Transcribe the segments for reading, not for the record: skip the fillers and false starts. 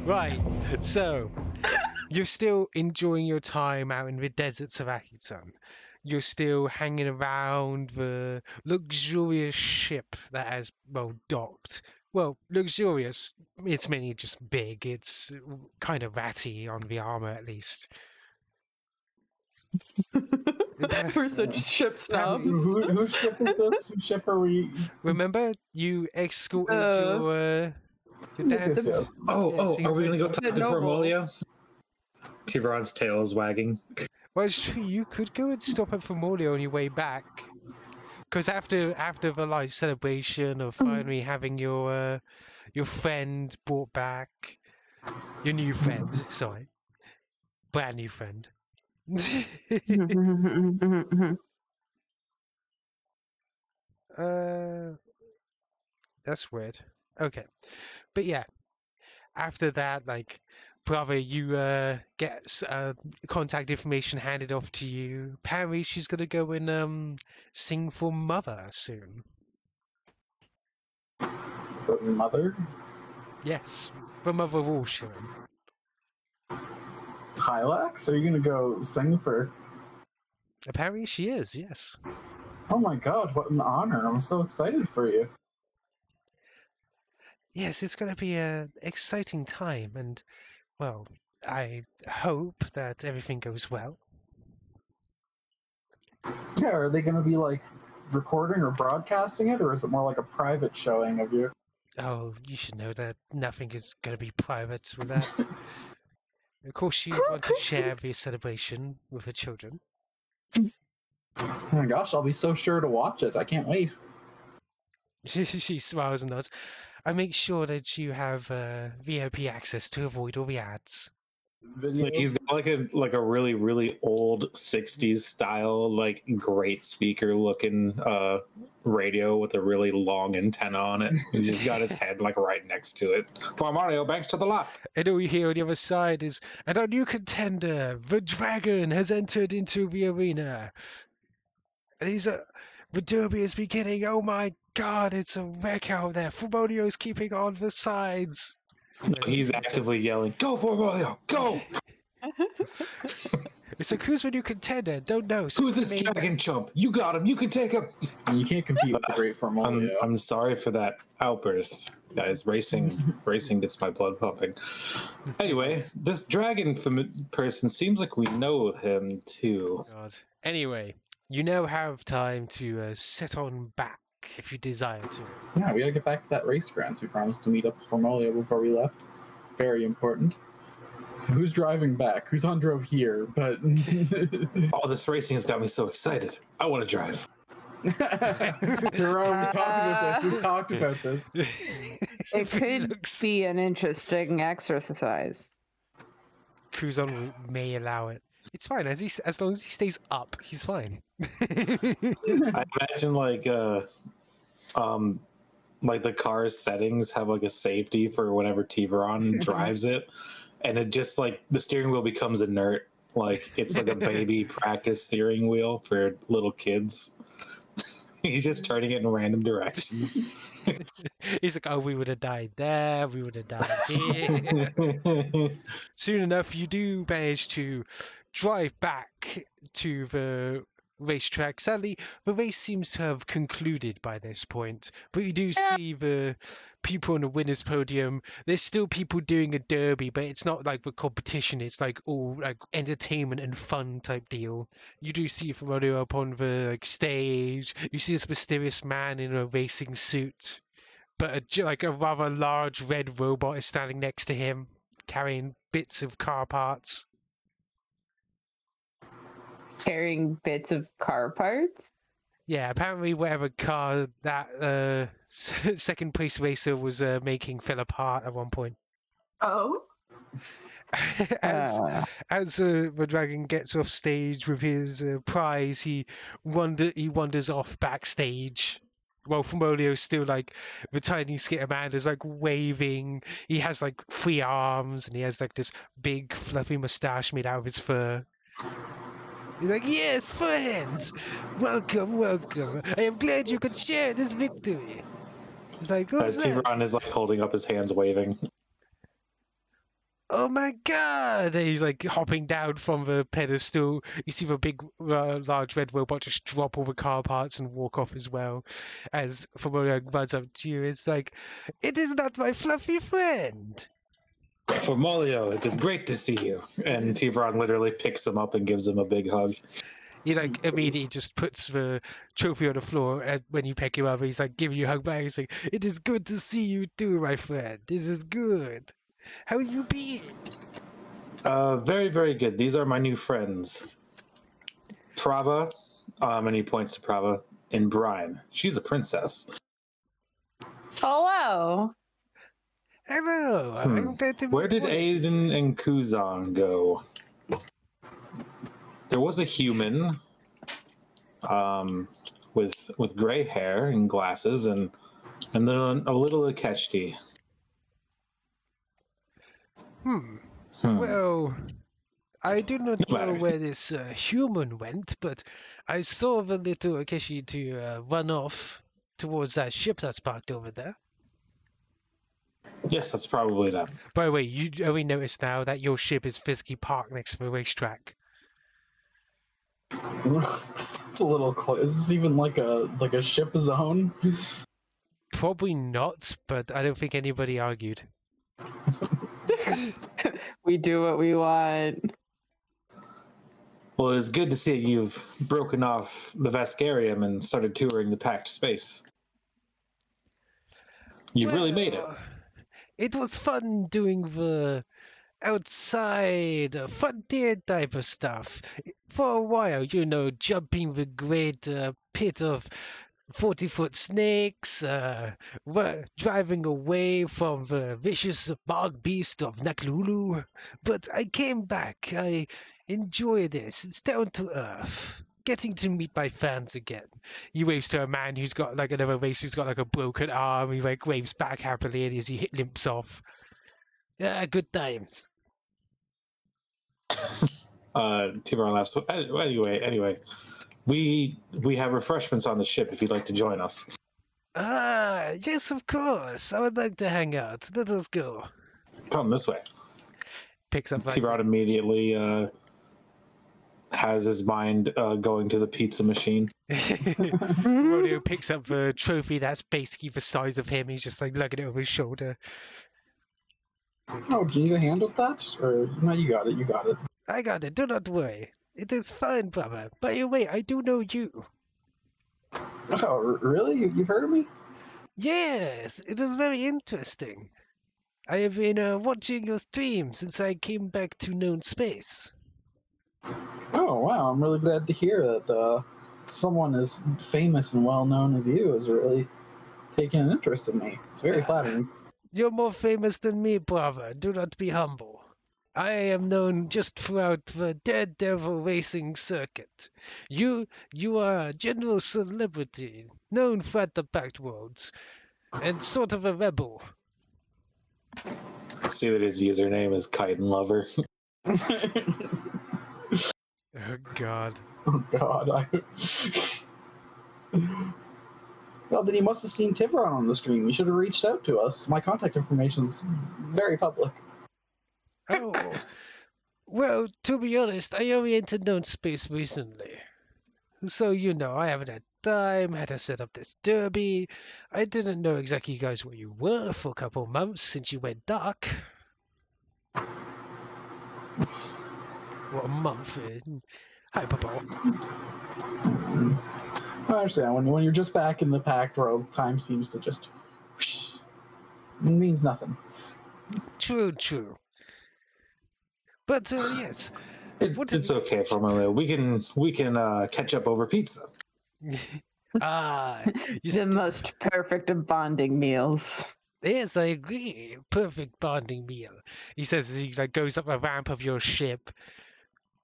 Right, so you're still enjoying your time out in the deserts of Akiton. You're still hanging around the luxurious ship that has, well, docked. Well, luxurious, it's mainly just big. It's kind of ratty on the armor, at least. We're such ship snobs. Whose ship is this? Whose ship are we? Remember, you escorted your dad? Yes. Are we gonna go talk to Noble. Formolia? Thiveron's tail is wagging. Well, it's true. You could go and stop at Formolia on your way back, because after the like celebration of finally having your friend brought back, your new friend, sorry, brand new friend. That's weird. Okay, but yeah, after that, like, Prava, you get contact information handed off to you. Apparently, she's gonna go and sing for Mother soon. For Mother? Yes, for Mother of all children. Hylax? Are you gonna go sing for? Apparently, she is. Yes. Oh my god, what an honor! I'm so excited for you. Yes, it's gonna be an exciting time, and well, I hope that everything goes well. Yeah, are they gonna be like recording or broadcasting it, or is it more like a private showing of you? Oh, you should know that nothing is going to be private with that. Of course, you want to share the celebration with her children. Oh my gosh, I'll be so sure to watch it. I can't wait. She smiles and nods. I make sure that you have VIP access to avoid all the ads. Like he's got like a really really old '60s style, like great speaker looking radio with a really long antenna on it. He's just got his head like right next to it. For Mario, banks to the left. And all you hear on the other side is, and our new contender, the dragon, has entered into the arena. And the derby is beginning. Oh my god, it's a wreck out there. Fumodio's keeping on the sides. No, he's actively yelling, "Go for Mario, go!" It's like, who's the new contender? Don't know. Who's this dragon chump? You got him. You can take him. You can't compete with the great Formolia. I'm sorry for that outburst, guys. Racing gets my blood pumping. Anyway, this dragon person seems like we know him too. God. Anyway, you now have time to sit on back if you desire to. Yeah, we gotta get back to that race grounds. We promised to meet up with Formolia before we left. Very important. So who's driving back? Kuzon drove here, but... Oh, this racing has got me so excited. I want to drive. Jerome, we talked about this. It could be an interesting exercise. Kuzon may allow it. It's fine, as long as he stays up, he's fine. I imagine like the car's settings have like a safety for whenever Thiveron drives it, and it just like the steering wheel becomes inert, like it's like a baby practice steering wheel for little kids. He's just turning it in random directions. He's like, oh, we would have died there, we would have died here. Soon enough, you do manage to drive back to the racetrack. Sadly, the race seems to have concluded by this point, but you do see the people on the winner's podium. There's still people doing a derby, but it's not like the competition. It's like all like entertainment and fun type deal. You do see Fumodio up on the stage. You see this mysterious man in a racing suit, but a rather large red robot is standing next to him, carrying bits of car parts. Carrying bits of car parts? Yeah, apparently whatever car that second place racer was making fell apart at one point. Oh. As the dragon gets off stage with his prize, he wanders off backstage. While Fumolio's still like the tiny skitter man is like waving. He has like 3 arms and he has like this big fluffy mustache made out of his fur. He's like, yes, friends! Welcome, welcome. I am glad you could share this victory. He's like, who's that? Thiveron is like holding up his hands, waving. oh my god! And he's like hopping down from the pedestal. You see the big, large red robot just drop all the car parts and walk off as well. As Famolio runs up to you, it's like, it is not my fluffy friend. Famolio, it is great to see you. And Thiveron literally picks him up and gives him a big hug. He like immediately just puts the trophy on the floor, and when you pick him up, he's like giving you a hug back. He's like, "It is good to see you too, my friend. This is good. How you been?" Very, very good. These are my new friends. Prava, and he points to Prava, and Bryn. She's a princess. Hello. Hello. I'm glad to Where did Aiden and Kuzon go? There was a human with gray hair and glasses, and then a little Akeshti. Well, I do not know matter. where this human went, but I saw the little Akeshi to run off towards that ship that's parked over there. Yes, that's probably them. By the way, you only noticed now that your ship is physically parked next to the racetrack. It's a little close. Is this even like a ship zone? Probably not, but I don't think anybody argued. We do what we want. Well, it's good to see you've broken off the Vascarium and started touring the packed space. You've really made it. It was fun doing the outside frontier type of stuff. For a while, jumping the great pit of 40-foot snakes, driving away from the vicious bog beast of Naklulu. But I came back. I enjoy this. It's down to earth. Getting to meet my fans again. He waves to a man who's got like another race who's got like a broken arm. He like waves back happily and as he limps off. Yeah, good times. Thiveron laughs. Anyway, we have refreshments on the ship if you'd like to join us. Ah, yes, of course. I would like to hang out. Let us go. Come this way. Picks up. Thiveron immediately has his mind going to the pizza machine. Rodeo picks up the trophy that's basically the size of him. He's just like lugging it over his shoulder. Oh, do you need a hand with that? Or no, you got it. You got it. I got it. Do not worry. It is fine, brother. By the way, I do know you. Oh, really? You've heard of me? Yes, it is very interesting. I have been watching your stream since I came back to known space. Oh, wow. I'm really glad to hear that someone as famous and well-known as you is really taking an interest in me. It's very flattering. You're more famous than me, brother. Do not be humble. I am known just throughout the Daredevil racing circuit. You are a general celebrity, known throughout the packed worlds, and sort of a rebel. I see that his username is Kite and Lover. Oh, God. Oh, God. Well, then he must have seen Thiveron on the stream. He should have reached out to us. My contact information's very public. Oh, well, to be honest, I only entered known space recently. So, I haven't had time, had to set up this derby. I didn't know exactly you guys where you were for a couple of months since you went dark. What a month. Hyperbole. I understand. When you're just back in the packed worlds, time seems to just... whoosh. It means nothing. True. But, yes. It's okay, Famolio. We can catch up over pizza. The most perfect of bonding meals. Yes, I agree. Perfect bonding meal. He says as he goes up a ramp of your ship.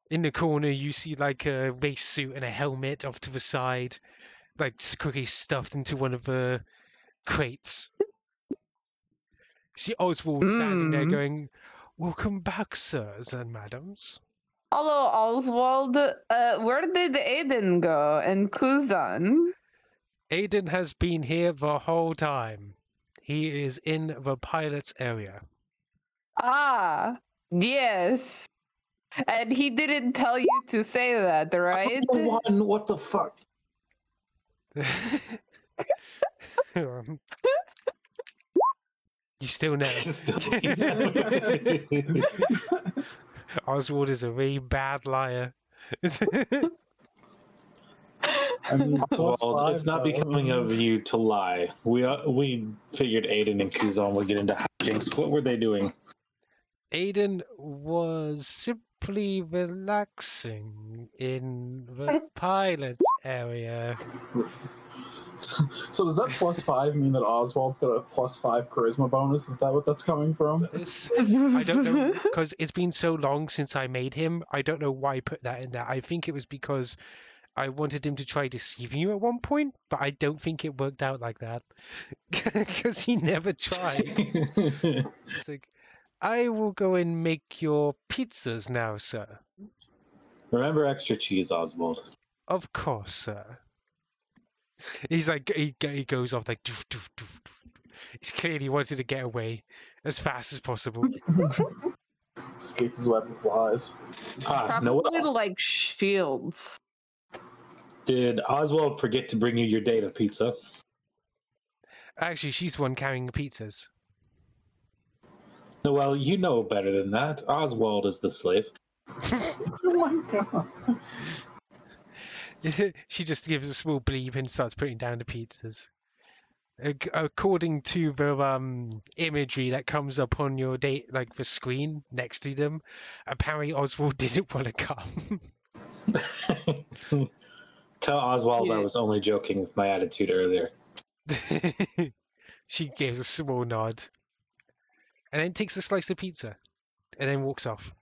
In the corner, you see a race suit and a helmet off to the side, cookies stuffed into one of the crates. You see Oswald standing there going, "Welcome back, sirs and madams." Hello, Oswald. Where did Aiden go and Kuzon? Aiden has been here the whole time. He is in the pilot's area. Ah, Yes. And he didn't tell you to say that, right? One, what the fuck? You still know. Still, Oswald is a very bad liar. I mean, Oswald, +5, it's not though. becoming of you to lie. We figured Aiden and Kuzon would get into hijinks. What were they doing? Aiden was simply relaxing in the pilot area. So does that +5 mean that Oswald's got a +5 charisma bonus? Is that what that's coming from? I don't know, because it's been so long since I made him. I don't know why I put that in there. I think it was because I wanted him to try deceiving you at one point, but I don't think it worked out like that. Because he never tried. It's like, I will go and make your pizzas now, sir. Remember extra cheese, Oswald. Of course, sir. He's like, he goes off like, doof, doof, doof, doof. He's clearly wanted to get away as fast as possible. Escape his web of lies. Noel, Probably like shields. did Oswald forget to bring you your data pizza? Actually, she's the one carrying the pizzas. Noel, you know better than that. Oswald is the slave. Oh my god. She just gives a small bleep and starts putting down the pizzas. According to the imagery that comes up on your the screen next to them, apparently Oswald didn't want to come. Tell Oswald I was only joking with my attitude earlier. She gives a small nod, and then takes a slice of pizza, and then walks off.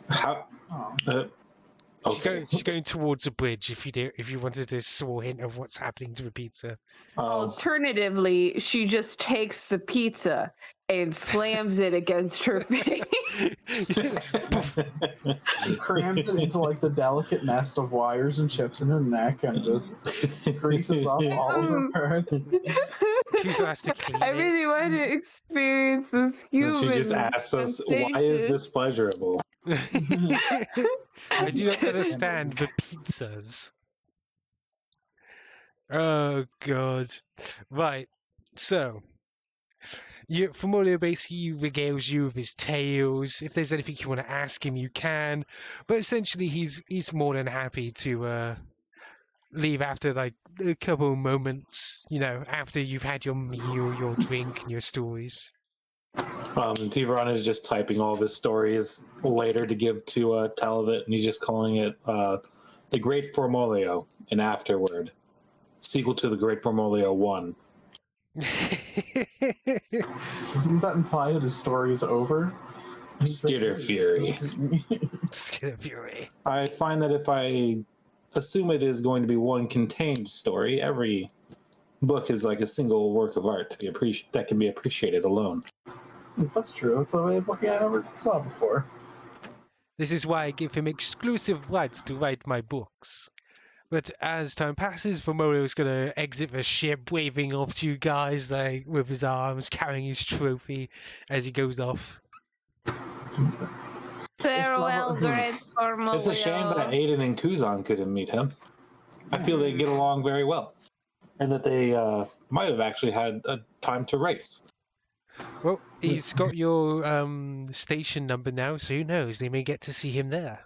How? Oh. Okay. She's going towards a bridge. If you wanted a small hint of what's happening to the pizza. Alternatively, she just takes the pizza and slams it against her face. She crams it into like the delicate nest of wires and chips in her neck and just greases up all of her parts. Kuzon has to clean I it. really want to experience this human. She just asks us, why is this pleasurable? I do not understand the pizzas. Oh god. Right. So Famolio basically regales you with his tales. If there's anything you want to ask him, you can. But essentially he's more than happy to leave after like a couple of moments, after you've had your meal, your drink, and your stories. Thiveron is just typing all of his stories later to give to Talbot, and he's just calling it The Great Formolio, an afterword. Sequel to The Great Formolio 1. Doesn't that imply that his story is over? Skitter Fury. Skitter Fury. I find that if I assume it is going to be one contained story, every book is like a single work of art that can be appreciated alone. That's true. That's a way of looking at it I never saw before. This is why I give him exclusive rights to write my books. But as time passes, Famolio is going to exit the ship, waving off to you guys with his arms, carrying his trophy as he goes off. Farewell, great Formolio. It's a shame that Aiden and Kuzon couldn't meet him. I feel they get along very well. And that they might have actually had a time to race. Well, he's got your station number now, so who knows? They may get to see him there.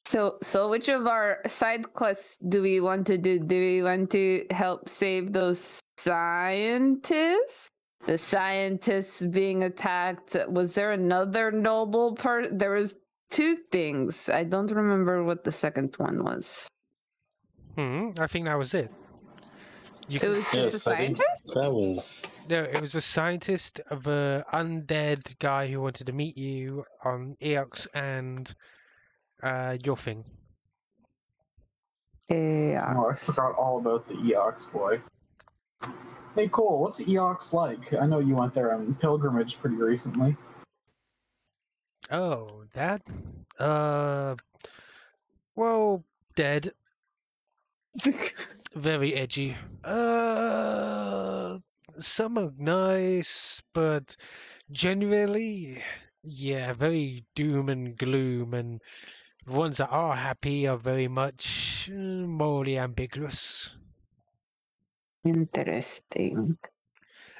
So which of our side quests do we want to do? Do we want to help save those scientists? The scientists being attacked. Was there another noble part? There was two things. I don't remember what the second one was. I think that was it. It was just a scientist? That was... No, it was a scientist of an undead guy who wanted to meet you on Eox and your thing. Yeah. Oh, I forgot all about the Eox boy. Hey, Cole, what's Eox like? I know you went there on pilgrimage pretty recently. Oh, that? Well, dead. Very edgy. Some are nice, but generally, Yeah, very doom and gloom, and the ones that are happy are very much morally ambiguous. Interesting.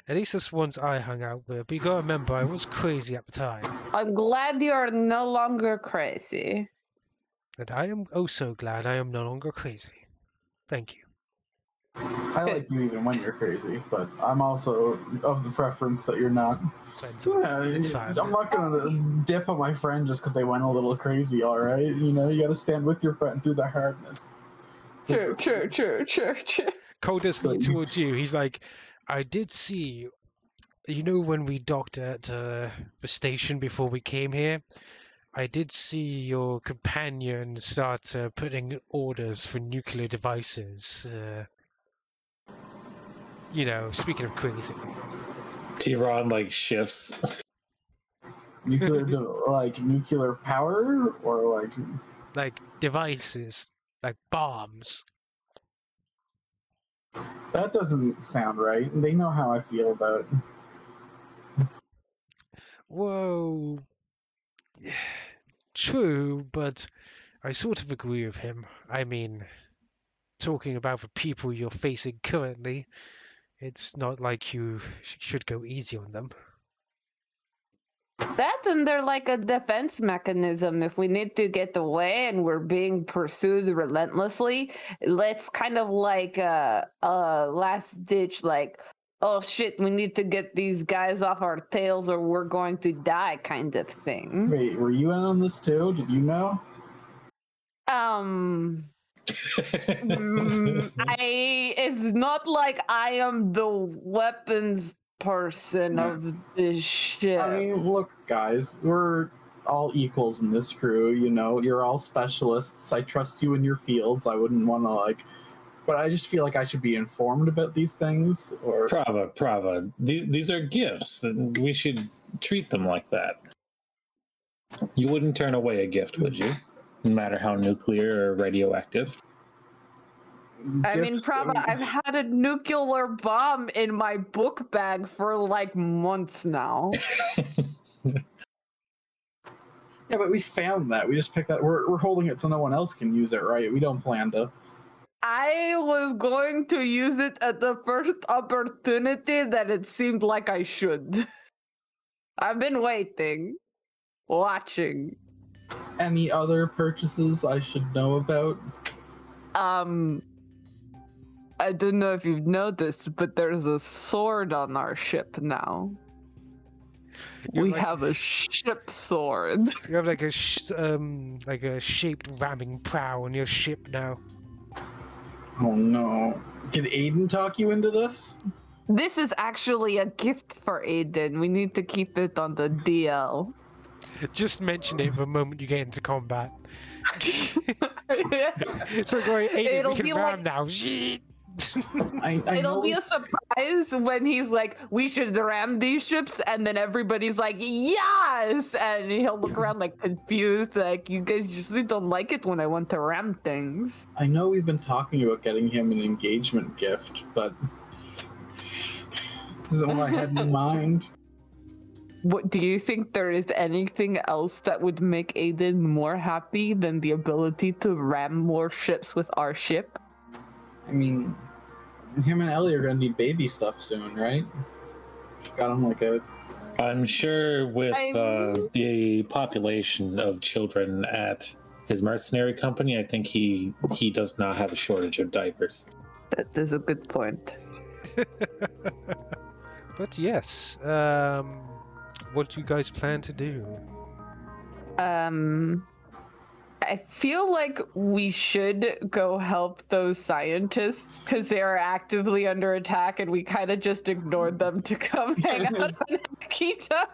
At least that's the ones I hung out with. But you gotta remember, I was crazy at the time. I'm glad you are no longer crazy. And I am oh so glad I am no longer crazy. Thank you. I like you even when you're crazy, but I'm also of the preference that you're not. Friends, Yeah, it's fine. I'm not gonna dip on my friend just because they went a little crazy. All right, you know, you got to stand with your friend through the hardness. True. Cole does So lean you- towards you. He's like, I did see, you know, when we docked at the station before we came here, I did see your companion start putting orders for nuclear devices. You know, speaking of crazy. Thiveron like shifts. nuclear power or Like devices, like bombs. that doesn't sound right. They know how I feel about it. Whoa. True, but I sort of agree with him. I mean, talking about the people you're facing currently, it's not like you should go easy on them. That and they're like a defense mechanism. If we need to get away and we're being pursued relentlessly, let's kind of like a last ditch, like, oh shit, we need to get these guys off our tails or we're going to die kind of thing. Wait, were you in on this too? Did you know? It's not like I am the weapons person of this ship. I mean, look, guys, we're all equals in this crew. You know, you're all specialists. I trust you in your fields. I wouldn't want to but I just feel like I should be informed about these things. Or Prava, these are gifts, and we should treat them like that. You wouldn't turn away a gift, would you? No matter how nuclear or radioactive. I mean, gifts Prava, that- I've had a nuclear bomb in my book bag for like months now. Yeah, but we found that. We just picked that. We're holding it so no one else can use it, right? We don't plan to. I was going to use it at the first opportunity that it seemed like I should. I've been waiting, watching. Any other purchases I should know about? I don't know if you've noticed, but there's a sword on our ship now. You're We like- have a ship sword. You have like a shaped ramming prow on your ship now. Oh no! Did Aiden talk you into this? This is actually a gift for Aiden. We need to keep it on the DL. Just mention it the moment you get into combat. So going, Aiden, It'll we can be ram like- now. Shit. I know It'll be a it's- surprise when he's like, we should ram these ships, and then everybody's like, yes! And he'll look around like confused, like, you guys usually don't like it when I want to ram things. I know we've been talking about getting him an engagement gift, but this isn't what I had in mind. What do you think there is anything else that would make Aiden more happy than the ability to ram more ships with our ship? I mean, him and Ellie are gonna need baby stuff soon, right? Got him like a. I'm sure with I'm- the population of children at his mercenary company, I think he does not have a shortage of diapers. That is a good point. But yes, what do you guys plan to do? I feel like we should go help those scientists because they are actively under attack and we kind of just ignored them to come hang out on Akita.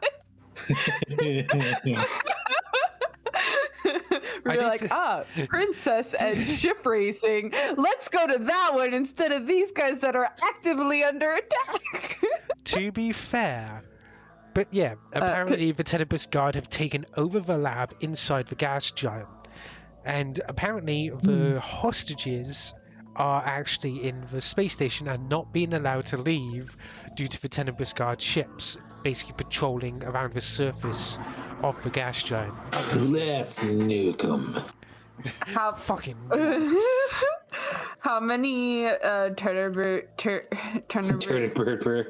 We're did like, say- princess and ship racing. Let's go to that one instead of these guys that are actively under attack. To be fair, but yeah, apparently the Tenebris Guard have taken over the lab inside the gas giant, and apparently the hostages are actually in the space station and not being allowed to leave due to the Tenebrous Guard ships, basically patrolling around the surface of the gas giant. Let's nuke them. How Fucking How many Tenebrous Tenebrous.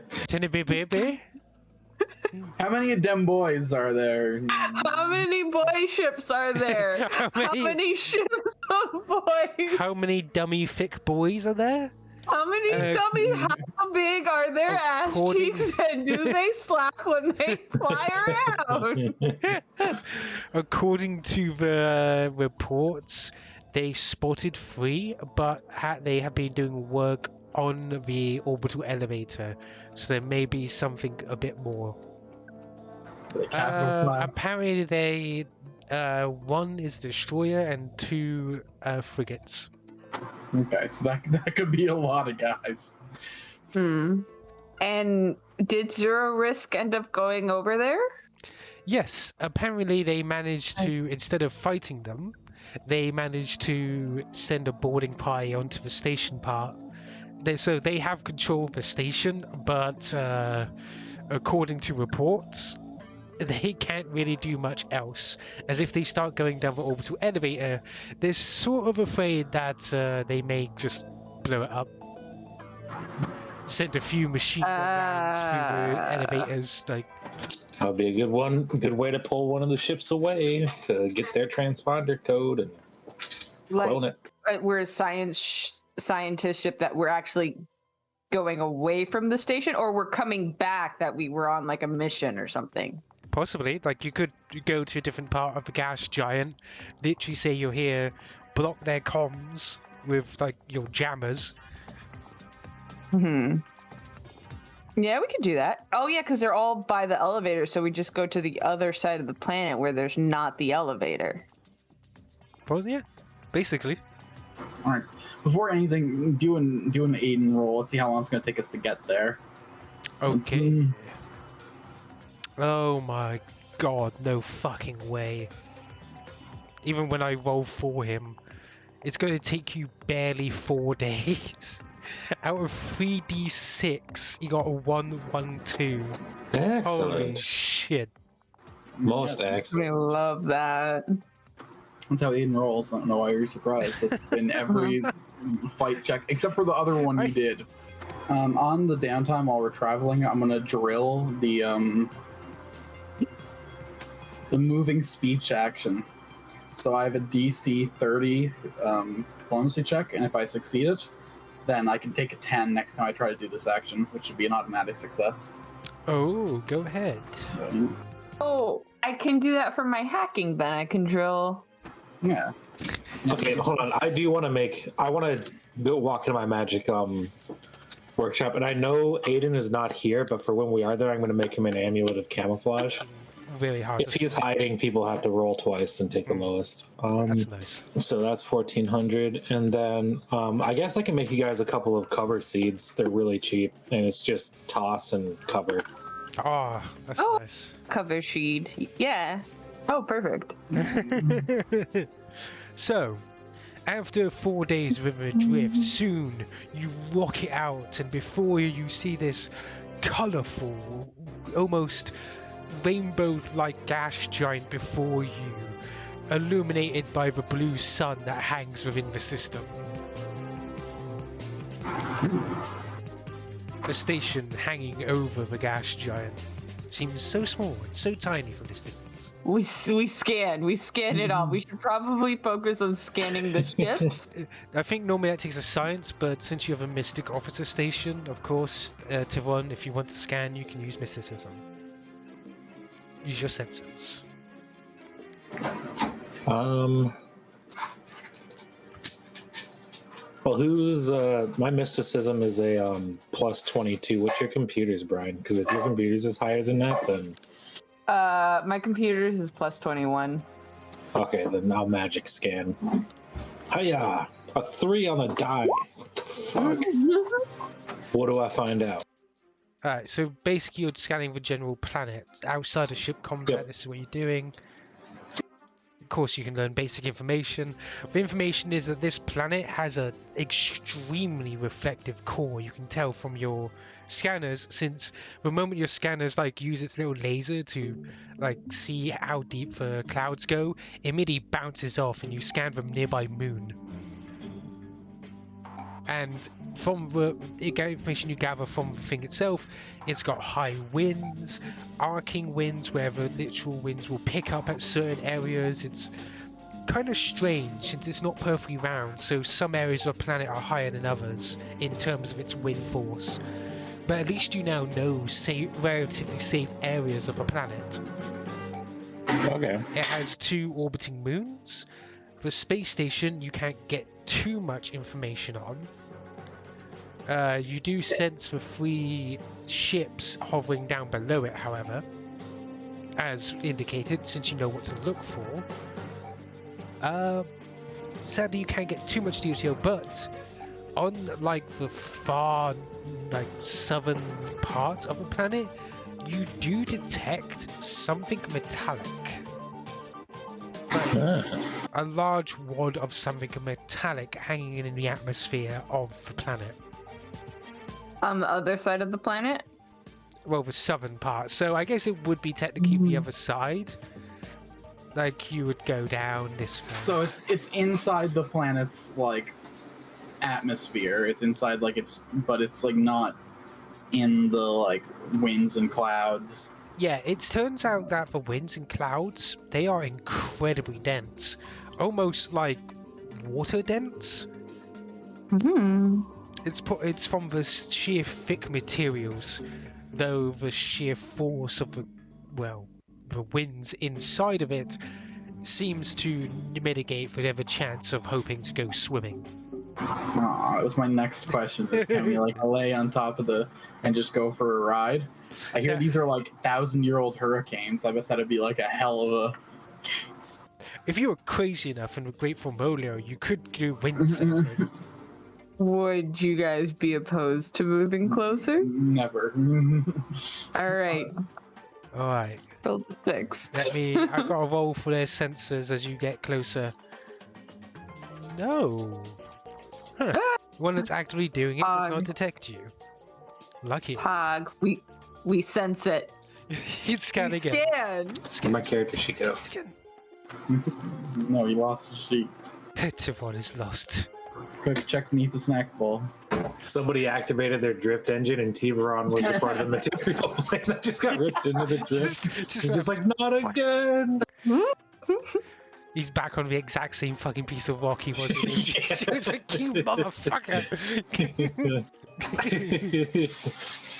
How many of them boys are there? How many boy ships are there? How How many- many ships of boys? How many dummy thick boys are there? How many dummy? How big are their ass according- cheeks, and do they slap when they fly around? According to the reports, they spotted 3, but they have been doing work on the orbital elevator, so there may be something a bit more. The capital class. Apparently, they 1 is destroyer and 2 frigates. Okay, so that could be a lot of guys. Hmm. And did Zero Risk end up going over there? Yes, apparently they managed to, instead of fighting them, they managed to send a boarding party onto the station part. So they have control of the station, but according to reports, they can't really do much else. As if they start going down the orbital elevator, they're sort of afraid that they may just blow it up. Send a few machine gun rounds through the elevators, like. That'll be a good one. Good way to pull one of the ships away to get their transponder code and clone it. We're a scientist ship that we're actually going away from the station, or we're coming back that we were on like a mission or something. Possibly, like you could go to a different part of the gas giant, literally say you're here, block their comms with like your jammers. Hmm. Yeah, we could do that. Oh yeah, because they're all by the elevator, so we just go to the other side of the planet where there's not the elevator. Well, yeah, basically. All right. Before anything, do an Aiden roll. Let's see how long it's going to take us to get there. Okay. Oh my god, no fucking way. Even when I roll for him, it's going to take you barely 4 days. Out of 3d6, you got a 1, 1, 2. Holy Excellent. shit. Most I excellent. love that. That's how Aiden rolls. I don't know why you're surprised. That's been every fight check, except for the other one you did. On the downtime while we're traveling, I'm going to drill the moving speech action. So I have a DC 30 diplomacy check, and if I succeed it, then I can take a 10 next time I try to do this action, which would be an automatic success. Oh, go ahead. So, Oh, I can do that for my hacking then. I can drill. yeah. Okay, hold on. I want to go walk into my magic workshop, and I know Aiden is not here, but for when we are there, I'm going to make him an amulet of camouflage. Really hard. If he's hiding, people have to roll twice and take the lowest. That's nice. So that's 1,400, and then I guess I can make you guys a couple of cover seeds. They're really cheap, and it's just toss and cover. Oh, that's Oh. nice. Cover sheet. Yeah. Oh, perfect. So, after 4 days of adrift, soon you rocket out, and before you see this colourful, almost rainbow-like gas giant before you, illuminated by the blue sun that hangs within the system. The station hanging over the gas giant seems so small and so tiny from this distance. We scan it all. We should probably focus on scanning the ships. I think normally that takes a science, but since you have a mystic officer station, of course, Thiveron, if you want to scan, you can use mysticism. Use your senses. Well, who's my mysticism is a plus 22. What's your computer's, Brian? Because if your computer's is higher than that, then My computer's is plus 21. okay, then I'll magic scan. Hiya! A 3 on the die. What the fuck? What do I find out? Alright, so basically you're scanning the general planet. Outside of ship combat, Yep. this is what you're doing. of course, you can learn basic information. The information is that this planet has a extremely reflective core. You can tell from your scanners, since the moment your scanners like use its little laser to like see how deep the clouds go, it immediately bounces off, and you scan the nearby moon. And from the information you gather from the thing itself, it's got high winds, arcing winds, where the literal winds will pick up at certain areas. It's kind of strange since it's not perfectly round, so some areas of the planet are higher than others in terms of its wind force. But at least you now know relatively safe areas of the planet. Okay. It has 2 orbiting moons. The space station you can't get too much information on. You do sense the 3 ships hovering down below it, however, as indicated, since you know what to look for. Sadly, you can't get too much detail, but on like the far southern part of the planet, you do detect something metallic. A large wad of something metallic hanging in the atmosphere of the planet. On the other side of the planet? Well, the southern part. So I guess it would be technically the other side. Like you would go down this way. So it's inside the planet's like atmosphere. It's inside but it's like not in the like winds and clouds. Yeah, it turns out that the winds and clouds, they are incredibly dense. Almost like water dense. Hmm. It's from the sheer thick materials, though the sheer force of the winds inside of it seems to mitigate whatever chance of hoping to go swimming. That was my next question. Just can we like lay on top of and just go for a ride? I hear these are like 1,000-year-old hurricanes. I bet that'd be like a hell of a. If you were crazy enough in the Great Formolio, you could do windsurfing. Would you guys be opposed to moving closer? Never. All right. All right. Roll the 6. I've got to roll for their sensors as you get closer. No. Huh. One that's actively doing it does not detect you. Lucky. Pog, we sense it. He'd scan We again. scan. My character sheet go. No, he lost his sheet. Thiveron is lost. Quick, check beneath the snack bowl. Somebody activated their drift engine, and Thiveron was the part of the material plane that just got ripped into the drift. just like, not again! He's back on the exact same fucking piece of rock he was in. It's like, you motherfucker!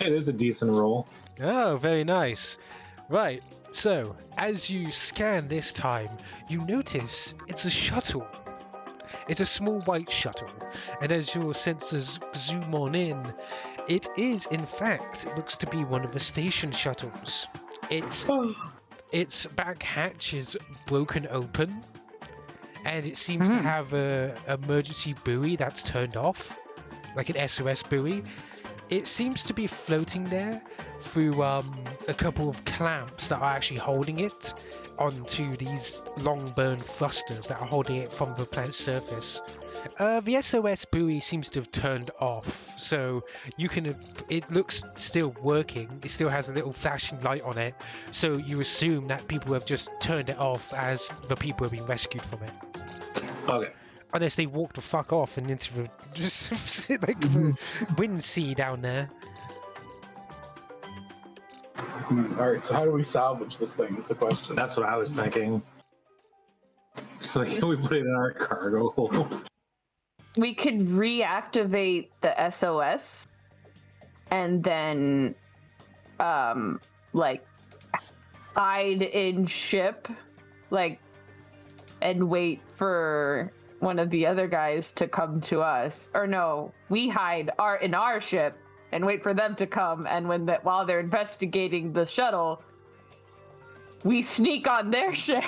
It is a decent roll. Oh, very nice. Right, so, as you scan this time, you notice it's a shuttle. It's a small white shuttle, and as your sensors zoom on in, it is, in fact, looks to be one of the station shuttles. Its back hatch is broken open, and it seems to have a emergency buoy that's turned off, like an SOS buoy. It seems to be floating there through a couple of clamps that are actually holding it onto these long burn thrusters that are holding it from the planet's surface. The SOS buoy seems to have turned off, so it looks still working. It still has a little flashing light on it, so you assume that people have just turned it off as the people have been rescued from it. Okay. Unless they walk the fuck off and into the the wind sea down there. Alright, so how do we salvage this thing is the question. That's what I was thinking. It's like, can we put it in our cargo hold? We could reactivate the SOS and then like hide in ship, like, and wait for one of the other guys to come to us. Or no, we hide in our ship and wait for them to come, and while they're investigating the shuttle, we sneak on their ship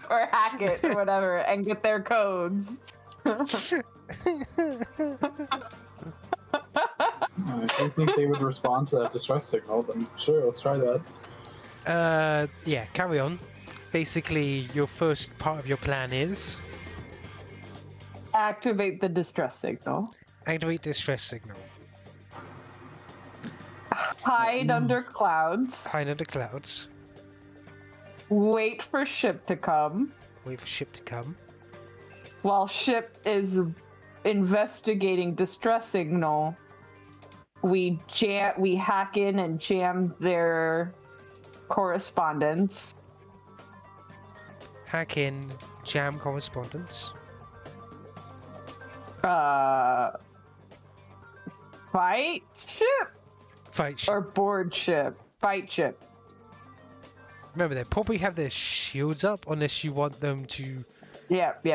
or hack it or whatever and get their codes. If you think they would respond to that distress signal, then sure, let's try that. Yeah, carry on. basically your first part of your plan is Activate the distress signal. activate distress signal. Hide under clouds. Hide under clouds. Wait for ship to come. Wait for ship to come. While ship is investigating distress signal, we hack in and jam their correspondence. Hack in, jam correspondence. Fight ship Fight ship. or board ship. Fight ship. Remember, they probably have their shields up unless you want them to. Yep.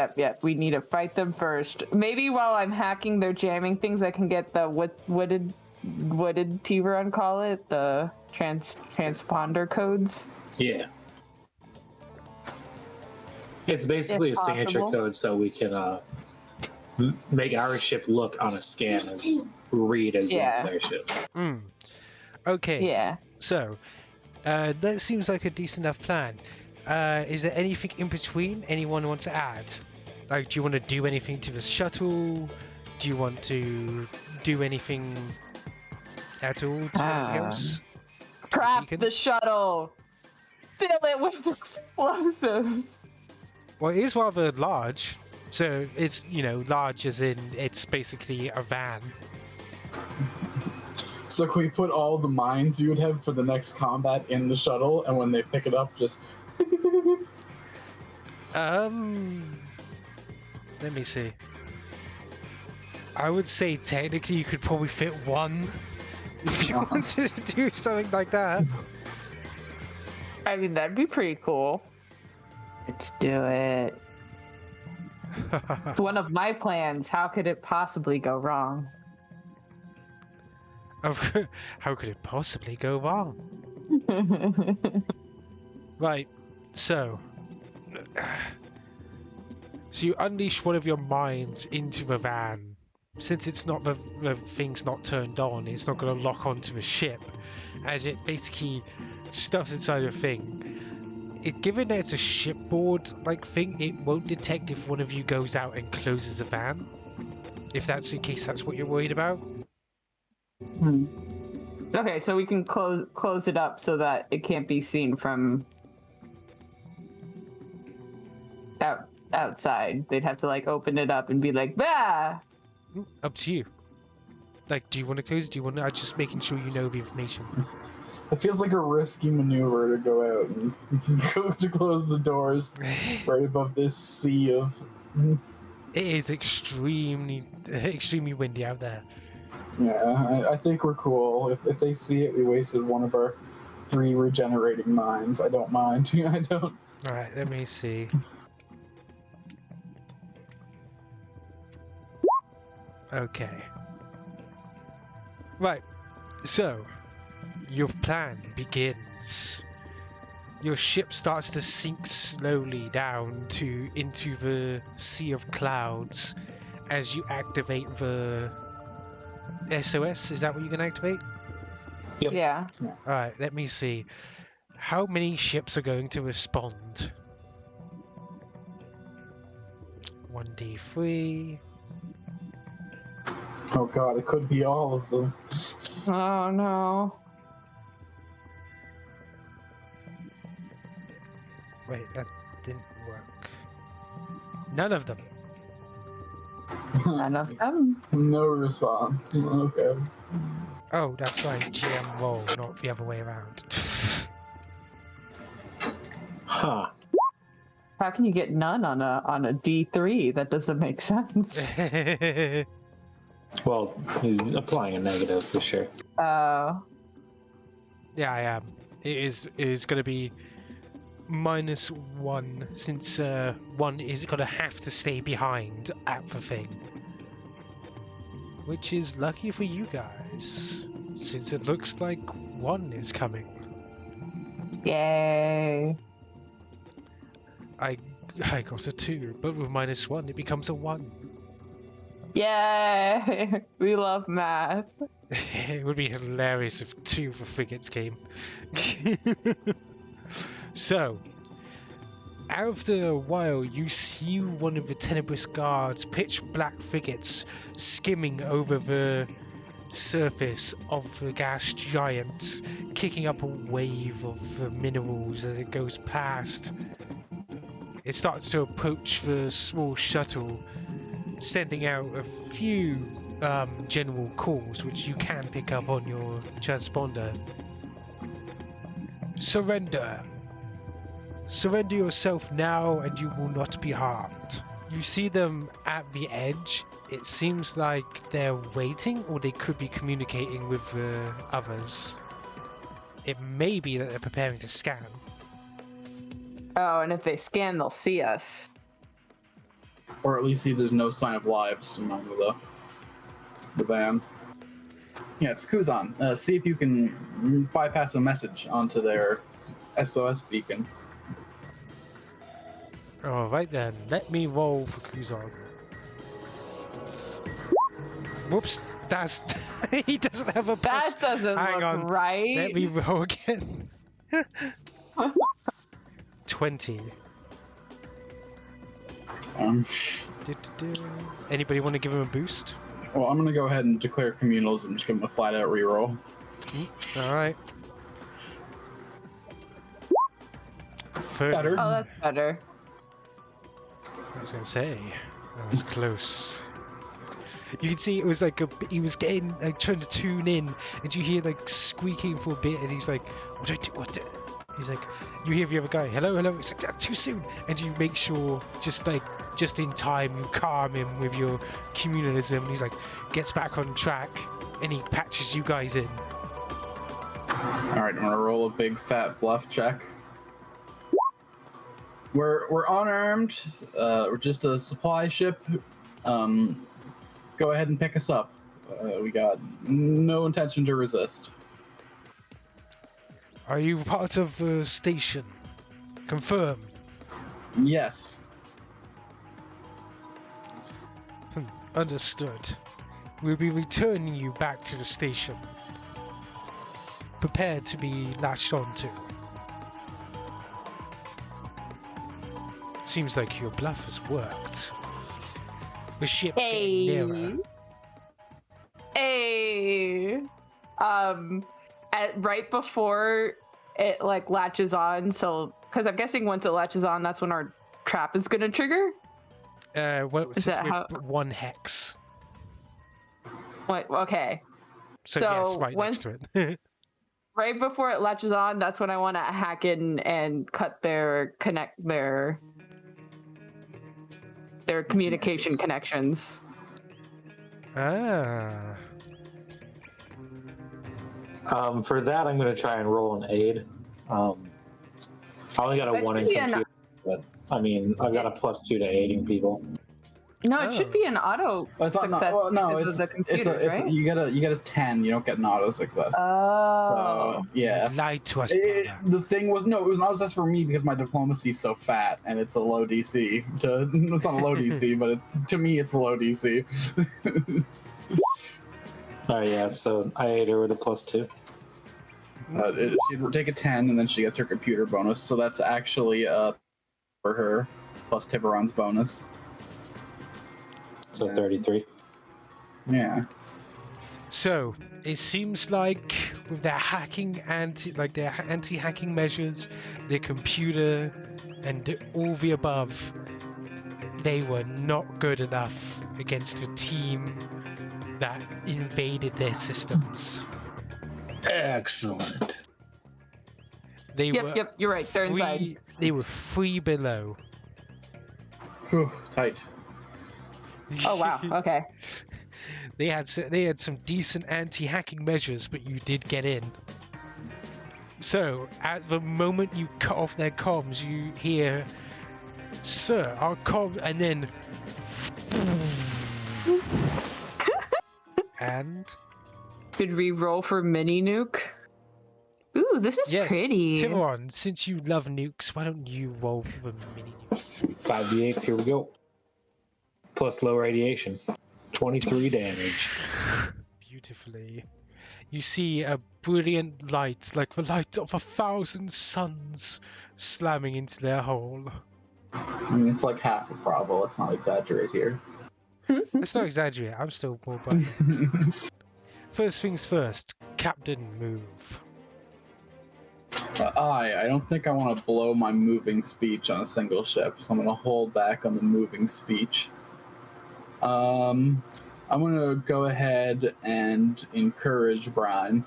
We need to fight them first. Maybe while I'm hacking their jamming things, I can get the what did Thiveron call it? The transponder codes. Yeah. It's basically a If signature possible. code, so we can make our ship look on a scan as read as one of their ship. Okay. Yeah. So, that seems like a decent enough plan. Is there anything in between anyone wants to add? Like, do you want to do anything to the shuttle? Do you want to do anything at all to anything else? Trap Beacon? the shuttle. Fill it with explosives. Well, it is rather large. So it's, large as in it's basically a van. So can we put all the mines you would have for the next combat in the shuttle, and when they pick it up, just... Let me see. I would say technically you could probably fit one if you wanted to do something like that. I mean, that'd be pretty cool. Let's do it. It's one of my plans. How could it possibly go wrong? How could it possibly go wrong? Right, so you unleash one of your mines into the van. Since it's not the thing's not turned on, it's not going to lock onto the ship, as it basically stuffs inside the thing. Given that it's a shipboard like thing, it won't detect if one of you goes out and closes the van. If that's in case that's what you're worried about. Okay, so we can close it up so that it can't be seen from outside. They'd have to open it up and be like, bah! Up to you. Do you want to close it? Do you want to? I'm just making sure you know the information. It feels like a risky maneuver to go out and go to close the doors right above this sea of... It is extremely windy out there. Yeah, I think we're cool. If they see it, we wasted one of our 3 regenerating mines. I don't mind. I don't... Alright, let me see. Okay. Right, so your plan begins. Your ship starts to sink slowly down into the sea of clouds as you activate the SOS. Is that what you can activate? Yep. Yeah. Alright, let me see. How many ships are going to respond? 1d3. Oh god, it could be all of them. Oh no. Wait, that didn't work. None of them. None of them. No response. Okay. Oh, that's right. GM roll, not the other way around. Huh. How can you get none on a D3? That doesn't make sense. Well, he's applying a negative for sure. Yeah, I am. It is going to be -1 since 1 is going to have to stay behind at the thing. Which is lucky for you guys, since it looks like 1 is coming. Yay. I got a 2, but with -1 it becomes a 1. Yay. We love math. It would be hilarious if 2 of the frigates came. So, after a while, you see one of the Tenebrous Guard's pitch black frigates skimming over the surface of the gas giant, kicking up a wave of minerals as it goes past. It starts to approach the small shuttle, sending out a few general calls, which you can pick up on your transponder. Surrender. Surrender yourself now and you will not be harmed. You see them at the edge. It seems like they're waiting, or they could be communicating with the others. It may be that they're preparing to scan. Oh, and if they scan, they'll see us. Or at least see there's no sign of lives among the van. Yes, Kuzon, see if you can bypass a message onto their SOS beacon. Alright then, let me roll for Kuzon. Whoops, that's... he doesn't have a plus. That doesn't Hang look on. right. Let me roll again. 20. Anybody want to give him a boost? Well, I'm gonna go ahead and declare communals and just give him a flat out reroll. Alright. Better. Oh, that's better. I was gonna say, that was close. You can see it was like he was getting like trying to tune in, and you hear like squeaking for a bit, and he's like, "What do I do? What?" He's like, you hear the other guy, "Hello, hello." It's like, "Too soon," and you make sure just in time you calm him with your communalism, and he's like gets back on track, and he patches you guys in. All right, I'm gonna roll a big fat bluff check. We're unarmed. We're just a supply ship. Go ahead and pick us up. We got no intention to resist. Are you part of the station? Confirm. Yes. Understood. We'll be returning you back to the station. Prepared to be latched onto. Seems like your bluff has worked. The ship's getting nearer. Hey. Right before it like latches on, so because I'm guessing once it latches on, that's when our trap is gonna trigger. Well, Is that how... one hex. What? Okay. So yes, right next to it. Right before it latches on, that's when I want to hack in and connect their communication connections. Ah. For that, I'm going to try and roll an aid. I only got a 1 in computer, but I mean, I've got a +2 to aiding people. No, it should be an auto success. It's you get a 10. You don't get an auto success. Oh. So, yeah. Lied to us. The thing was, no, it was an auto success for me because my diplomacy is so fat and it's a low DC. It's not a low DC, but to me it's a low DC. Oh yeah, so I aid her with a +2. She'd take a 10 and then she gets her computer bonus. So that's actually for her plus Thiveron's bonus. So 33. Yeah. So it seems like with their anti-hacking measures, their computer, and all the above, they were not good enough against the team that invaded their systems. Excellent. Yep, you're right. They're inside. They were 3 below. Whew, tight. Oh wow. Okay. They had some decent anti-hacking measures, but you did get in. So at the moment you cut off their comms, you hear, "Sir, our comm," and then and Should we roll for mini nuke? Ooh, this is yes, pretty. Thiveron, since you love nukes, why don't you roll for the mini nuke? 5d8s, here we go. Plus low radiation. 23 damage. Beautifully. You see a brilliant light, like the light of 1,000 suns, slamming into their hole. I mean, it's like half a Prava. Let's not exaggerate here. Let's not exaggerate. I'm still more button. First things first, Captain move. I don't think I want to blow my moving speech on a single ship, so I'm going to hold back on the moving speech. I'm going to go ahead and encourage Bryn.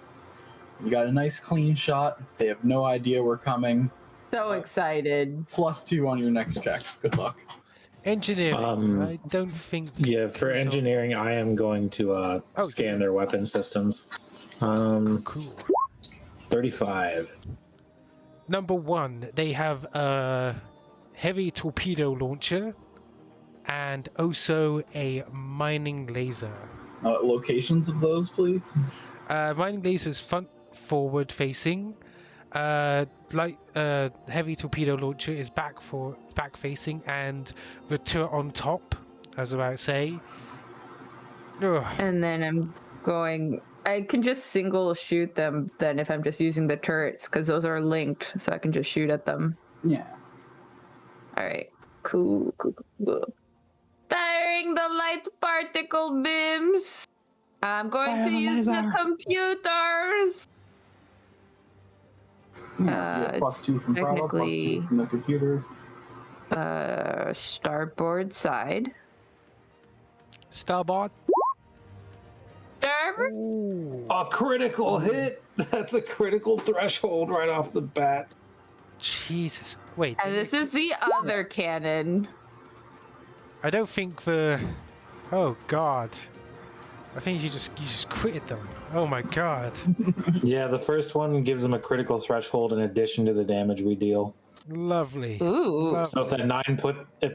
You got a nice clean shot. They have no idea we're coming. So excited. +2 on your next check. Good luck. Engineering. I don't think. Yeah, for Kuzon- engineering, I am going to scan their weapon systems. Cool. 35. Number 1, they have a heavy torpedo launcher and also a mining laser. Locations of those, please. Mining laser is front forward facing. Heavy torpedo launcher is back facing, and the turret on top, as I was about to say. Ugh. And then I can just single shoot them then if I'm just using the turrets, because those are linked, so I can just shoot at them. Yeah. Alright. Cool. Firing the light particle beams. I'm going to use the computers. Yeah, so you have +2 from Prava, +2 from the computer. Starboard side. Starboard. Starboard. Ooh. A critical hit! That's a critical threshold right off the bat. Jesus. Wait. And this is the other cannon. I don't think the. Oh God. I think you just critted them. Oh my God. Yeah, the first one gives them a critical threshold in addition to the damage we deal. Lovely. Ooh. Lovely. So if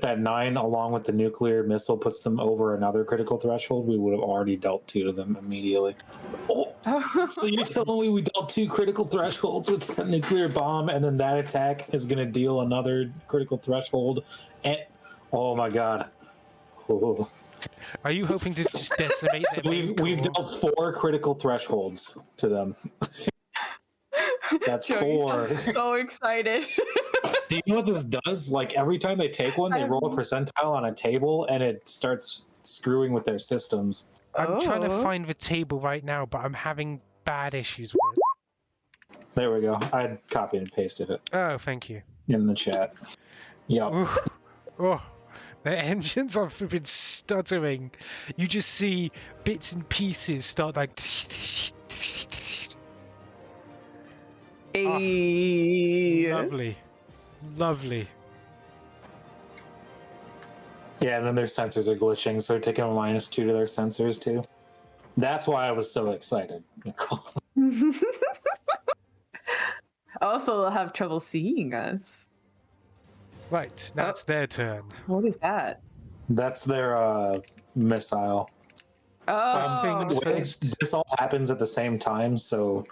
that 9 along with the nuclear missile puts them over another critical threshold, we would have already dealt 2 to them immediately. Oh, so you're telling me we dealt 2 critical thresholds with that nuclear bomb, and then that attack is going to deal another critical threshold? And oh my God. Oh. Are you hoping to just decimate So their main we've core? dealt 4 critical thresholds to them. That's Joey 4. sounds so excited. Do you know what this does? Like every time they take one, they roll a percentile on a table, and it starts screwing with their systems. I'm trying to Oh. find the table right now, but I'm having bad issues with it. There we go. I copied and pasted it Oh, thank you. in the chat. Yep. Ooh. Oh, the engines are flipping stuttering. You just see bits and pieces start like. Lovely. Lovely. Yeah, and then their sensors are glitching, so we're taking a -2 to their sensors too. That's why I was so excited. Nicole. Also, they'll have trouble seeing us. Right, now it's their turn. What is that? That's their missile. Oh, things first. This all happens at the same time, so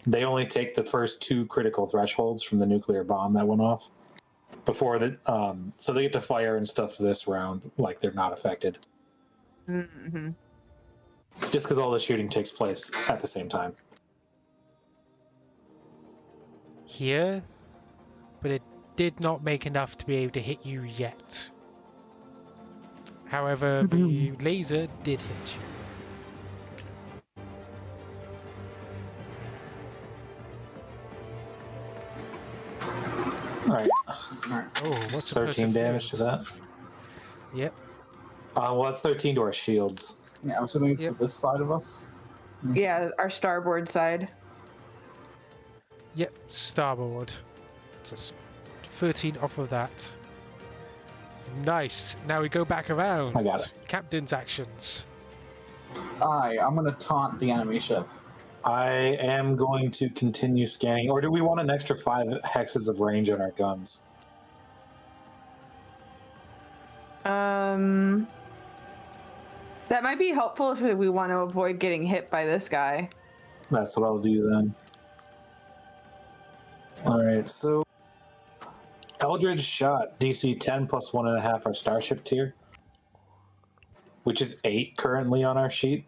they only take the first 2 critical thresholds from the nuclear bomb that went off before the. So they get to fire and stuff this round like they're not affected, mm-hmm. just because all the shooting takes place at the same time. Here, but it did not make enough to be able to hit you yet. However, the laser did hit you. All right, Oh, what's 13 damage to that. Yep. Well, it's 13 to our shields. Yeah, I'm assuming it's Yep. this side of us. Yeah, our starboard side. Yep, starboard. Just 13 off of that. Nice. Now we go back around. I got it. Captain's actions. I'm gonna taunt the enemy ship. I am going to continue scanning, or do we want an extra 5 hexes of range on our guns? That might be helpful if we want to avoid getting hit by this guy. That's what I'll do then. Alright, so Eldridge shot DC 10 plus 1.5 our starship tier, which is 8 currently on our sheet.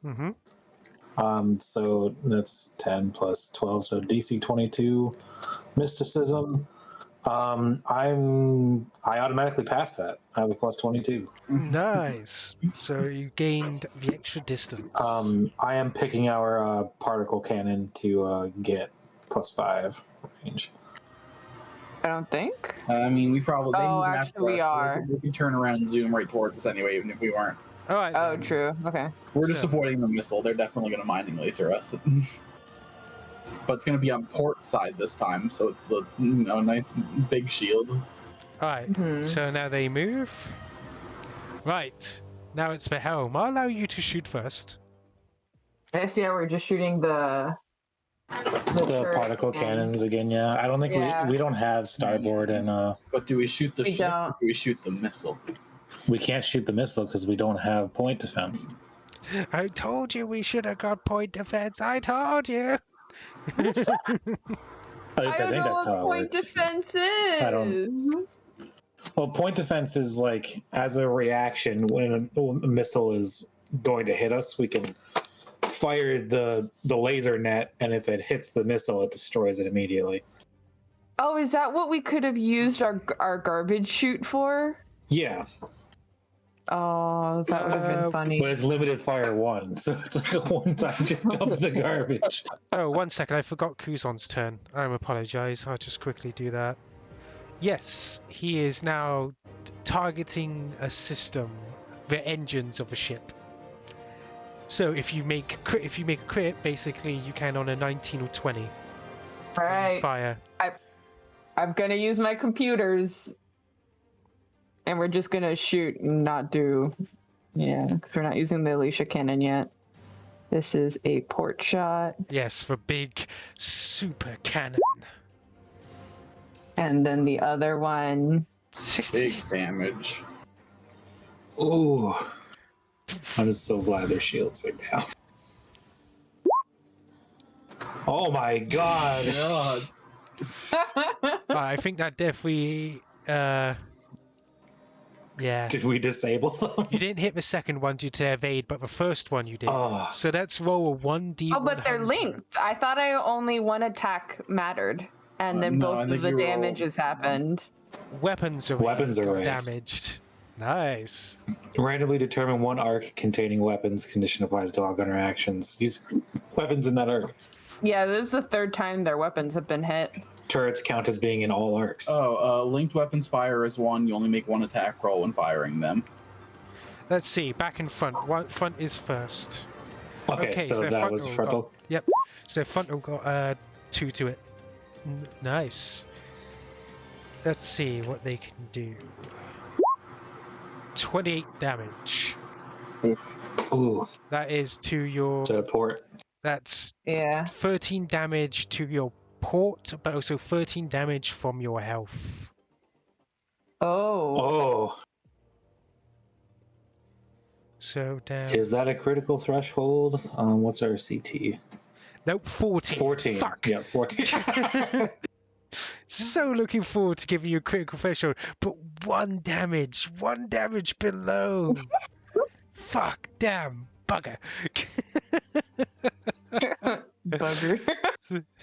Mm-hmm. So that's 10 plus 12, so DC 22 mysticism. I automatically passed that. I have a plus 22. Nice. So you gained the extra distance. I am picking our particle cannon to get plus 5 range. I don't think. I mean, we probably. They Oh, move actually, after we us, so are. we can turn around and zoom right towards us anyway, even if we weren't. All right. Oh, then. true. Okay. We're just So- avoiding the missile. They're definitely going to mining laser us. But it's going to be on port side this time, so it's the nice big shield. All right. Mhm. So now they move. Right. Now it's for Helm. I'll allow you to shoot first. I guess, yeah, we're just shooting the turret particle again. cannons again. Yeah, I don't think Yeah. we don't have starboard, and But do we shoot the We ship don't. or do we shoot the missile? we can't shoot the missile because we don't have point defense. I told you we should have got point defense. I told you. At least I think that's how it point works. defense is. I don't- Well, point defense is like as a reaction when a missile is going to hit us, we can fire the laser net, and if it hits the missile, it destroys it immediately. Oh, is that what we could have used our garbage chute for? Yeah, Oh, that would have been funny. but it's limited fire 1, so it's like a one-time just dump the garbage. Oh, 1 second. I forgot Kuzon's turn. I apologize. I'll just quickly do that. Yes, he is now targeting a system, the engines of a ship. So if you make a crit, basically you can on a 19 or 20 All right. fire. I'm gonna use my computers, and we're just gonna shoot and not do. Yeah, because we're not using the Alicia cannon yet. This is a port shot, Yes, for big super cannon. and then the other one. 60. Big damage. Ooh, I'm so glad their shields are down. Oh my god! God. I think that definitely. Yeah. Did we disable them? You didn't hit the second one due to evade, but the first one you did. Oh. So let's roll a 1d. Oh, but they're linked. I thought only one attack mattered, and then No, I both think of the you roll- damages happened. Weapons are Weapons are right. damaged. Nice. Randomly determine one arc containing weapons. Condition applies to all gunner actions. Use weapons in that arc. Yeah, this is the third time their weapons have been hit. Turrets count as being in all arcs. Linked weapons fire is 1. You only make 1 attack roll when firing them. Let's see. Back and front. Front is first. okay, so their that was frontal frontal. Yep. So their frontal got 2 to it. Nice. Let's see what they can do. 28 damage. Oof. Ooh, That is to your. to port. That's Yeah. 13 damage to your port, but also 13 damage from your health. Oh. Oh, So down. is that a critical threshold? What's our CT? Nope, 14. 14. Fuck. Yeah, 14. So looking forward to giving you a critical threshold, but 1 damage below. Fuck, damn, bugger. Bugger.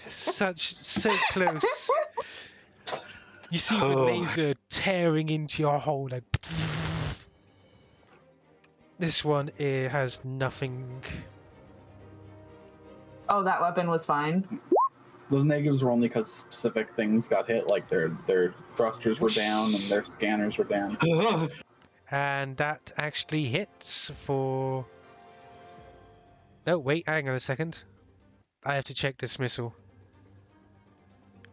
So close. You see the Oh. laser tearing into your hole like. This one has nothing. Oh, that weapon was fine. Those negatives were only because specific things got hit, like their thrusters were down and their scanners were down. And that actually hits for. No, wait, hang on a second. I have to check this missile.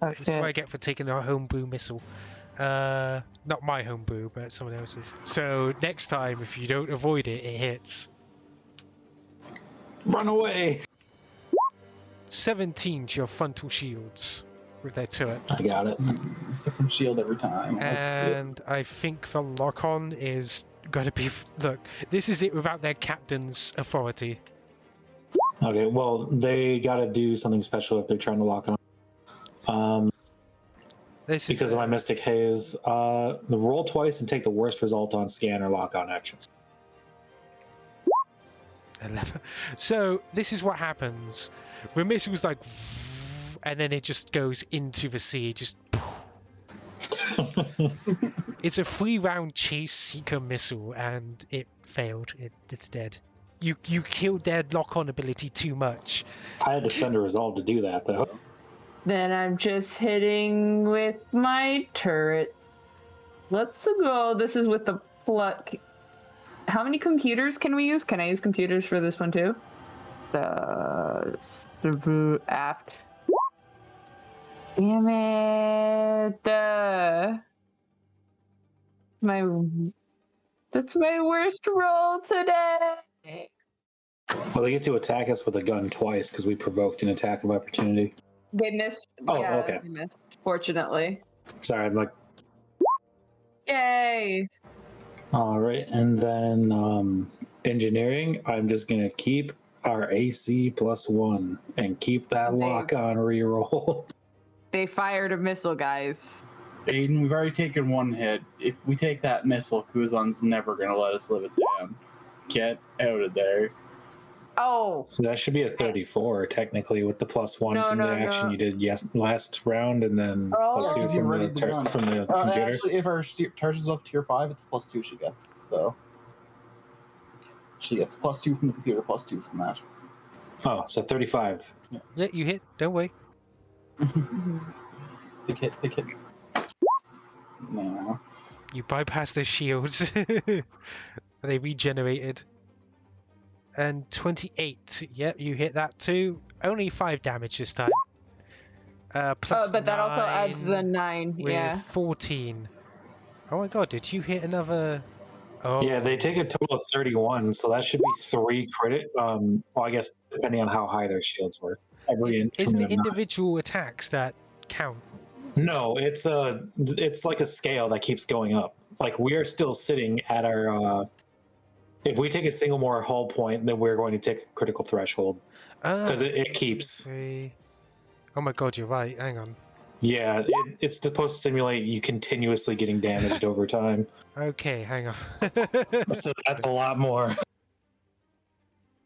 Oh This is what I shit. get for taking a homebrew missile. Not my homebrew, but someone else's. So next time, if you don't avoid it, it hits. Run away! 17 to your frontal shields with their turret. I got it. Different shield every time. And I think the lock-on is going to be... Look, this is it without their captain's authority. Okay, well, they gotta do something special if they're trying to lock on. This is Because of my Mystic Haze, the roll twice and take the worst result on scan or lock on actions. 11. So this is what happens. The missile's like... And then it just goes into the sea. Just... It's a 3-round chase seeker missile, and it failed. It's dead. You killed their lock-on ability too much. I had to spend a resolve to do that, though. Then I'm just hitting with my turret. Let's go. This is with the pluck. How many computers can we use? Can I use computers for this one too? The apt. Damn it. That's my worst roll today. Well, they get to attack us with a gun twice because we provoked an attack of opportunity. They missed. Oh, yeah, okay. They missed, fortunately. Sorry, I'm like... Yay! All right, and then engineering, I'm just going to keep our AC +1 and keep that lock on reroll. They fired a missile, guys. Aiden, we've already taken one hit. If we take that missile, Kuzon's never going to let us live it down. Get out of there. Oh. So that should be a 34, technically, with the +1 from the action you did last round, and then +2 from the computer. Actually, if our charge is above tier 5, it's +2 she gets. So she gets +2 from the computer, +2 from that. Oh, so 35. Yeah, you hit. Don't worry. Big hit. No. You bypassed the shields. They regenerated. And 28. Yep, you hit that too. Only 5 damage this time. Plus but that also adds the 9. with Yeah. 14. Oh my god, did you hit another? Oh. Yeah, they take a total of 31, so that should be 3 credit. Well, I guess depending on how high their shields were. Isn't it individual attacks that count? No, it's like a scale that keeps going up. Like, we are still sitting at our if we take a single more hull point, then we're going to take a critical threshold because it keeps. Okay. Oh my god, you're right. Hang on. Yeah, it's supposed to simulate you continuously getting damaged over time. Okay, hang on. So that's a lot more.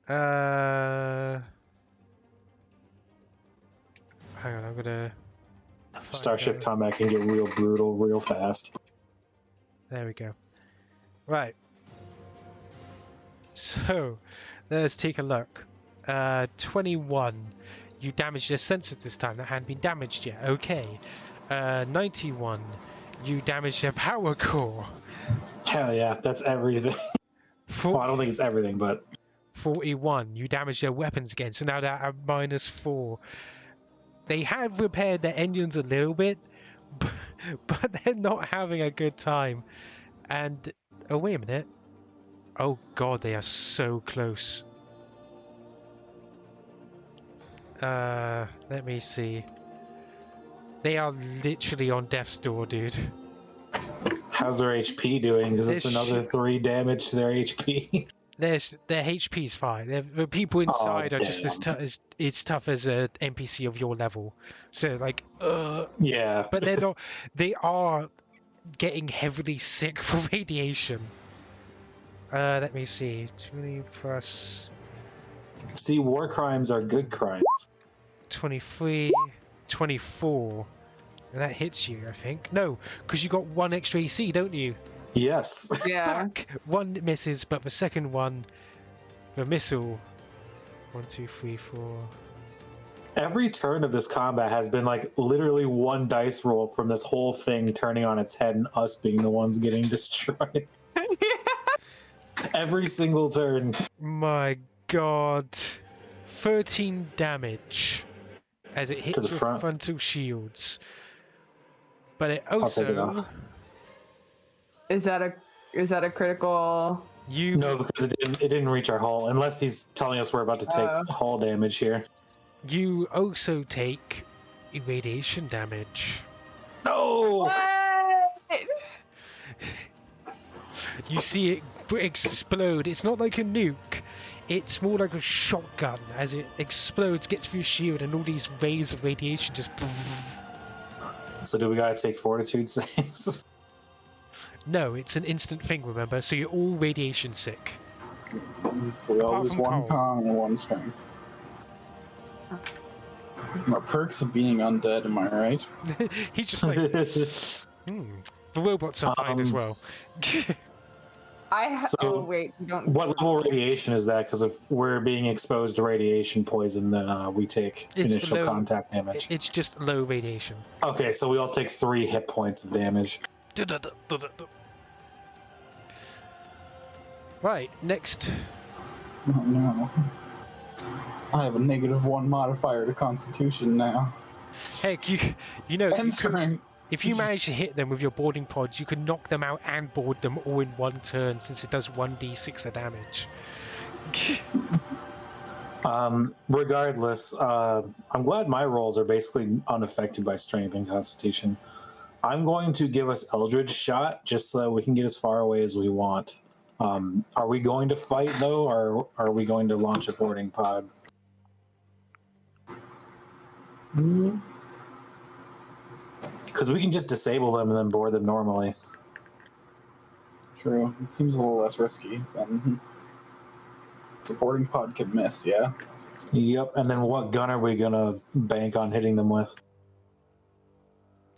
Hang on, I'm gonna. Starship combat can get real brutal real fast. There we go. Right. So, let's take a look. 21. You damaged their sensors this time that hadn't been damaged yet. Okay. 91. You damaged their power core. Hell yeah, that's everything. Well, I don't think it's everything, but... 41. You damaged their weapons again, so now they're at -4. They have repaired their engines a little bit, but they're not having a good time. And... oh, wait a minute. Oh god, they are so close. Let me see. They are literally on death's door, dude. How's their HP doing? Because it's another 3 damage to their HP. Their HP's fine. The people inside are just as tough as an NPC of your level. So like, yeah. But they're not. They are getting heavily sick from radiation. Let me see. 20 plus. See, war crimes are good crimes. 23, 24. And that hits you, I think. No, because you got 1 extra AC, don't you? Yes. Yeah. Fuck! 1 misses, but the second one, the missile. 1, 2, 3, 4. Every turn of this combat has been like literally 1 dice roll from this whole thing turning on its head and us being the ones getting destroyed. Every single turn. My god. 13 damage as it hits your frontal shields. But it also... I'll take it off. Is that a critical? No, because it didn't reach our hull. Unless he's telling us we're about to take hull damage here. You also take irradiation damage. No! What? You see it explode. It's not like a nuke. It's more like a shotgun. As it explodes, gets through your shield, and all these rays of radiation just... So do we gotta take fortitude saves? No, it's an instant thing, remember? So you're all radiation sick. So we all lose 1 con and 1 strength. Perks of being undead, am I right? He's just like... The robots are fine as well. Oh wait, we don't. What level radiation is that? Because if we're being exposed to radiation poison, then we take initial contact damage. It's just low radiation. Okay, so we all take 3 hit points of damage. Right, next. Oh no. I have a -1 modifier to Constitution now. Heck, you know, And strength. if you manage to hit them with your boarding pods, you can knock them out and board them all in one turn, since it does 1d6 of damage. Regardless, I'm glad my rolls are basically unaffected by strength and constitution. I'm going to give us Eldritch Shot just so that we can get as far away as we want. Are we going to fight though, or are we going to launch a boarding pod? Because we can just disable them and then board them normally. True. It seems a little less risky than supporting pod can miss, yeah? Yep, and then what gun are we gonna bank on hitting them with?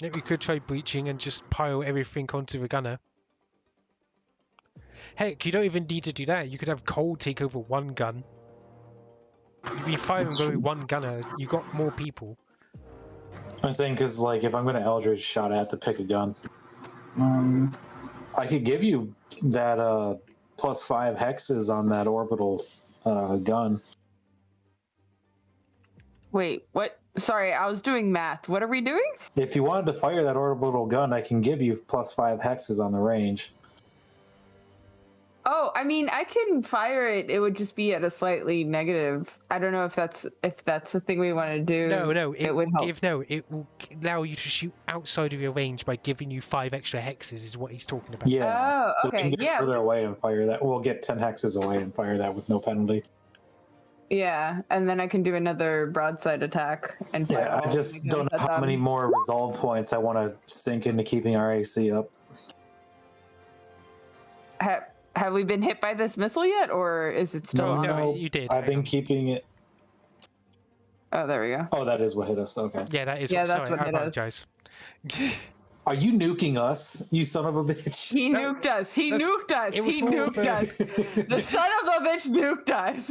Yeah, we could try breaching and just pile everything onto the gunner. Heck, you don't even need to do that. You could have Cole take over one gun. You'd be firing with one gunner. You got more people. I'm saying because, like, if I'm going to Eldritch Shot, I have to pick a gun. I could give you that +5 hexes on that orbital gun. Wait, what? Sorry, I was doing math. What are we doing? If you wanted to fire that orbital gun, I can give you +5 hexes on the range. Oh, I mean, I can fire it. It would just be at a slightly negative. I don't know if that's the thing we want to do. No, it would help. it will allow you to shoot outside of your range by giving you 5 extra hexes. Is what he's talking about. Yeah. Oh, okay. We can get further away and fire that. We'll get 10 hexes away and fire that with no penalty. Yeah, and then I can do another broadside attack and fire. Yeah, I just don't know how many more resolve points I want to sink into keeping our AC up. Have we been hit by this missile yet, or is it still on? No, you did. I've been keeping it. Oh, there we go. Oh, that is what hit us. Okay. Yeah, that is. Yeah, what, that's sorry, what I hit apologize. Are you nuking us, you son of a bitch? He nuked us. He nuked us. He nuked us. The son of a bitch nuked us.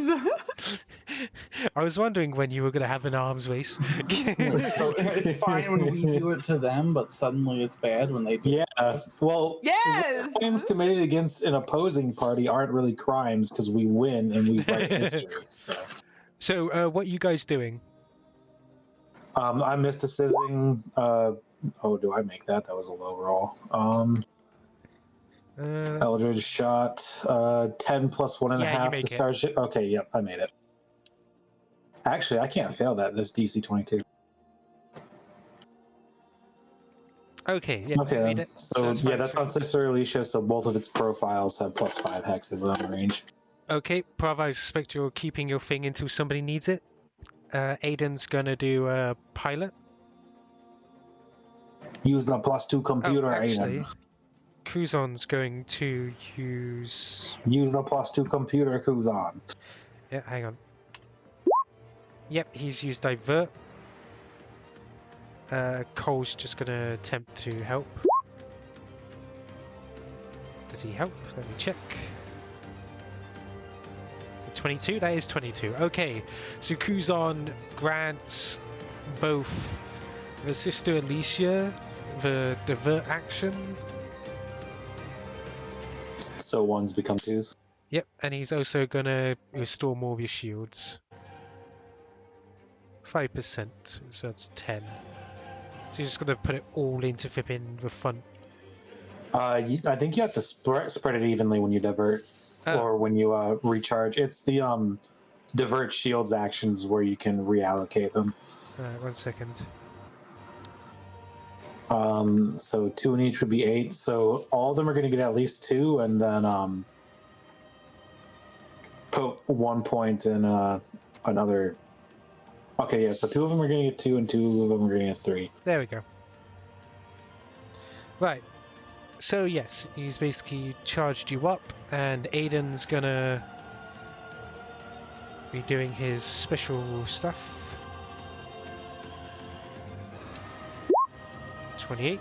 I was wondering when you were going to have an arms race. So it's fine when we do it to them, but suddenly it's bad when they do it to us. Well, Yes! crimes committed against an opposing party aren't really crimes because we win and we write history. So, what are you guys doing? I'm mysticising. Oh, do I make that? That was a low roll. Eldritch Shot. 10 plus 1.5 to start shit. Okay, yep, I made it. Actually, I can't fail that. This DC 22. Okay, yeah. Okay, made it. so yeah, that's on Sister Alicia, so both of its profiles have +5 hexes on the range. Okay, Prava, I suspect you're keeping your thing until somebody needs it. Aiden's gonna do a pilot. Use the +2 computer, actually, Aiden. Kuzon's going to use... Use the +2 computer, Kuzon. Yeah, hang on. Yep, he's used Divert. Cole's just going to attempt to help. Does he help? Let me check. 22? That is 22. Okay, so Kuzon grants both the Sister Alicia the divert action. So ones become twos. Yep, and he's also going to restore more of your shields. 5%, so that's 10. So you're just going to put it all into flipping the front. I think you have to spread it evenly when you divert, or when you recharge. It's the divert shields actions where you can reallocate them. Alright, 1 second. So 2 in each would be 8. So all of them are going to get at least 2, and then put 1 point in another. Okay, yeah. So 2 of them are going to get 2, and 2 of them are going to get 3. There we go. Right. So yes, he's basically charged you up, and Aiden's gonna be doing his special stuff. 28.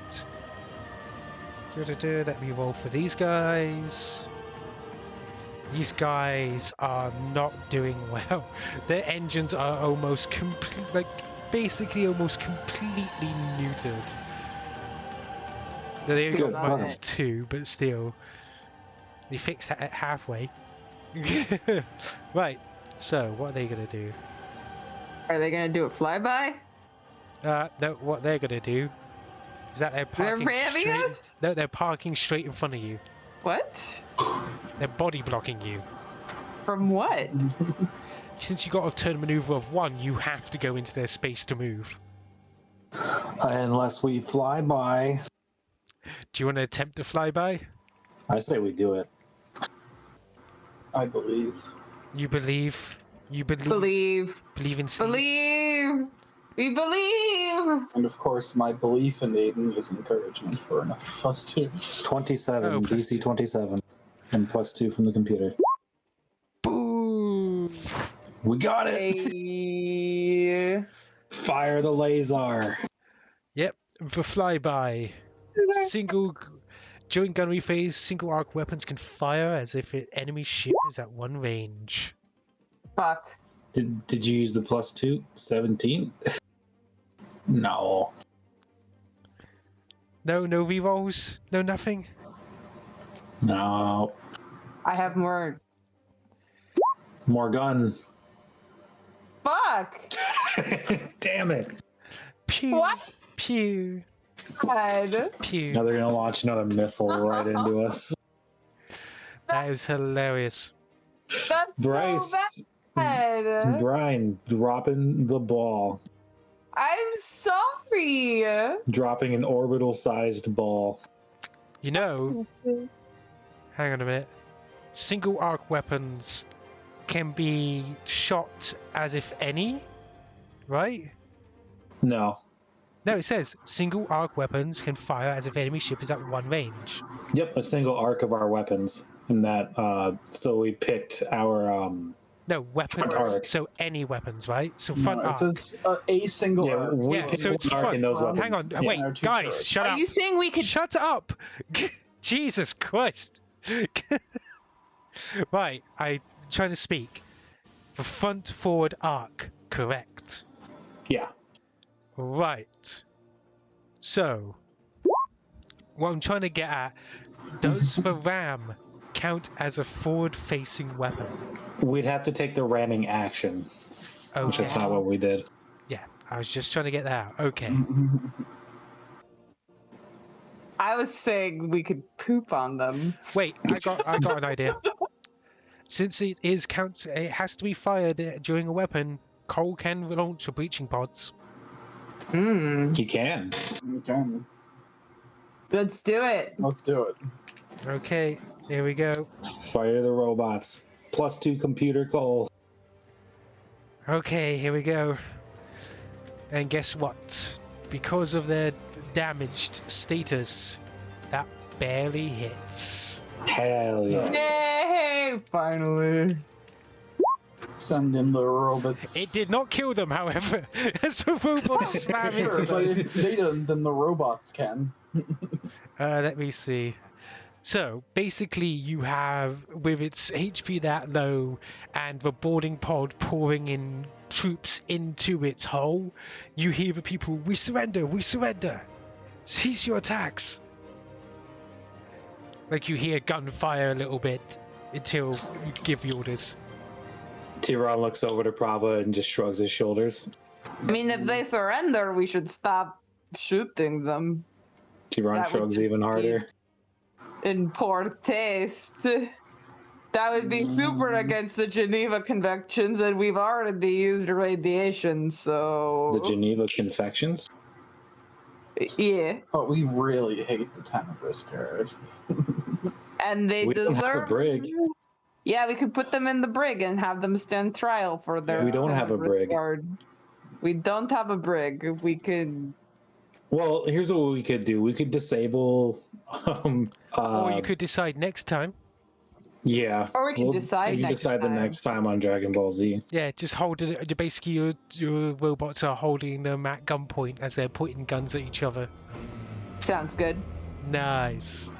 Let me roll for these guys. These guys are not doing well. Their engines are almost basically almost completely neutered. They only Good got fun. -2, but still, they fixed that at halfway. Right. So what are they gonna do? Are they gonna do a flyby? No. What they're gonna do is that they're They're parking ramming straight. us? No, they're parking straight in front of you. What? They're body blocking you. From what? Since you got a turn maneuver of 1, you have to go into their space to move. Unless we fly by. Do you want to attempt to flyby? I say we do it. I believe. You believe? You believe? Believe. In Steve? Believe. We believe. And of course, my belief in Aiden is encouragement for another +2. 27, Oh, DC 27. And +2 from the computer. Boom! We got it! Hey. Fire the laser! Yep. For flyby, during gunnery phase, single arc weapons can fire as if an enemy ship is at one range. Fuck. Did you use the +2? 17? No. No rerolls? No nothing? No. I have more. More gun. Fuck. Damn it. Pew! What? Pew! God. Pew! Now they're gonna launch another missile right into us. That is hilarious. That's Bryce. so bad. Bryn, dropping the ball. I'm sorry. Dropping an orbital-sized ball. You know, hang on a minute. Single arc weapons can be shot as if any, right? No. No, it says single arc weapons can fire as if enemy ship is at one range. Yep, a single arc of our weapons. And that, so we picked our, No, weapons. Front arc. So any weapons, right? So front No, it arc. says a single Yeah, arc. we Yeah, picked so it's one arc front. in those weapons. Hang on, Yeah. wait, Or two guys, turrets. shut Are up. you saying we could? Shut up! Jesus Christ! Right, I'm trying to speak. The front forward arc, correct? Yeah. Right. So, what I'm trying to get at, does the ram count as a forward-facing weapon? We'd have to take the ramming action, which Okay. is not what we did. Yeah, I was just trying to get that out. Okay. I was saying we could poop on them. Wait, I got an idea. Since it has to be fired during a weapon, Cole can launch the breaching pods. You can. Okay, Let's do it. let's do it. Okay, here we go. Fire the robots. +2 computer Cole. Okay, here we go. And guess what? Because of their damaged status, that barely hits. Hell yeah. Yay! Finally. Send in the robots. It did not kill them, however, as the robots slam Sure, into but them. if they don't, then the robots can. Let me see. So basically, you have, with its HP that low and the boarding pod pouring in troops into its hull, you hear the people, "We surrender! We surrender! Cease your attacks!" Like you hear gunfire a little bit until you give the orders. Thiveron looks over to Prava and just shrugs his shoulders. I mean, if they surrender, we should stop shooting them. Thiveron That would shrugs just even harder. In poor taste. That would be super against the Geneva Conventions, and we've already used radiation, so... The Geneva Confections? Yeah. But we really hate the Tenebris carriage. And they We don't deserve... have a brig. Yeah, we could put them in the brig and have them stand trial for their... We don't have a brig. Guard. We don't have a brig. We could... Well, here's what we could do. We could disable... Or you could decide next time. Yeah. Or we can decide we can next decide the time. next time on Dragon Ball Z. Yeah, just hold it. Basically, your robots are holding them at gunpoint as they're pointing guns at each other. Sounds good. Nice.